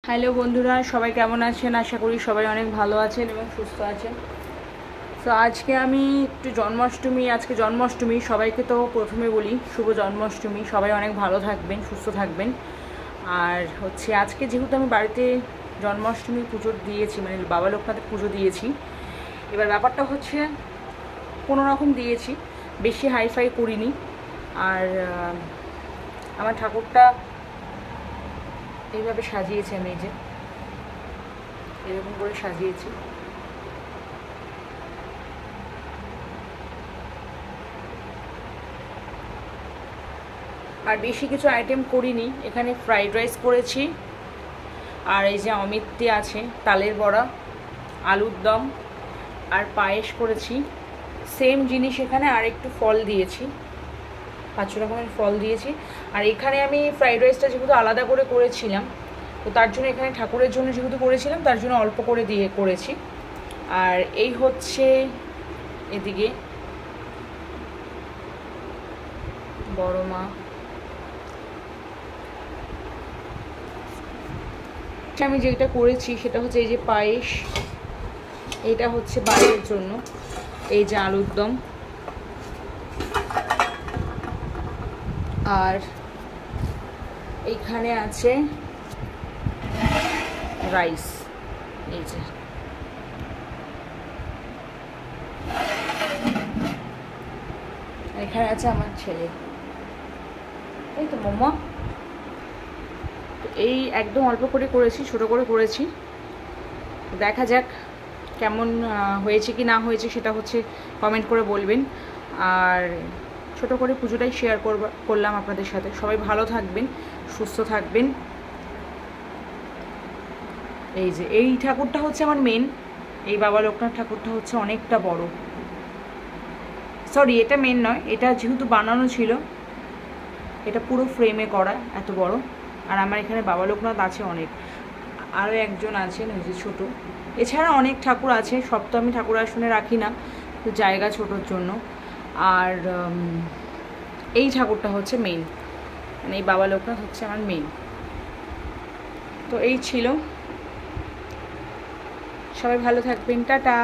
Hello বন্ধুরা, সবাই কেমন আছেন? আশা করি সবাই অনেক ভালো আছেন এবং সুস্থ আছেন। তো আজকে আমি একটু আজকে জন্মাষ্টমী। সবাইকে তো প্রথমে বলি শুভ জন্মাষ্টমী। সবাই অনেক ভালো থাকবেন, সুস্থ থাকবেন। আর হচ্ছে আজকে যেহেতু আমি বাড়িতে জন্মাষ্টমী পুজো দিয়েছি, মানে বাবা লোকনাথের পুজো দিয়েছি। এবার ব্যাপারটা হচ্ছে কোনো রকম দিয়েছি, বেশি হাইফাই করিনি। আর আমার ঠাকুরটা এইভাবে সাজিয়েছি, আমি এই যে এরকম করে সাজিয়েছি। আর বেশি কিছু আইটেম করিনি, এখানে ফ্রাইড রাইস করেছি, আর এই যে অমিত্তি আছে, তালের বড়া, আলুর দম আর পায়েস করেছি। সেম জিনিস এখানে আর একটু ফল দিয়েছি, 5 রকমের ফল দিয়েছি। আর এখানে আমি ফ্রাইড রাইসটা যেহেতু আলাদা করে করেছিলাম, তো তার জন্য এখানে ঠাকুরের জন্য যেহেতু করেছিলাম, তার জন্য অল্প করে দিয়ে করেছি। আর এই হচ্ছে এদিকে বড় মা। আমি যেটা করেছি সেটা হচ্ছে এই যে পায়েস, এটা হচ্ছে বাইরের জন্য, এই যে আলুর দম, আর এইখানে আছে রাইস, এই যে এখানে আছে আমার ছেলে, এই তো মোমো। এই একদম অল্প করে করেছি, ছোট করে করেছি। দেখা যাক কেমন হয়েছে কি না হয়েছে, সেটা হচ্ছে কমেন্ট করে বলবেন। আর ছোট করে পুজোটাই শেয়ার করলাম আপনাদের সাথে। সবাই ভালো থাকবেন, সুস্থ থাকবেন। এই যে এই ঠাকুরটা হচ্ছে আমার মেন, এই বাবা লোকনাথ ঠাকুরটা হচ্ছে অনেকটা বড়। সরি, এটা মেন নয়, এটা যেহেতু বানানো ছিল, এটা পুরো ফ্রেমে করা, এত বড়। আর আমার এখানে বাবা লোকনাথ আছে অনেক, আরও একজন আছেন ওই যে ছোটো। এছাড়া অনেক ঠাকুর আছে, সব তো আমি ঠাকুর আসনে রাখি না, তো জায়গা ছোটোর জন্য। আর এই ঠাকুরটা হচ্ছে মেন, মানে এই বাবা লোকনাথ হচ্ছে আমার মেন। তো এই ছিল, সবাই ভালো থাকবেন, টাটা।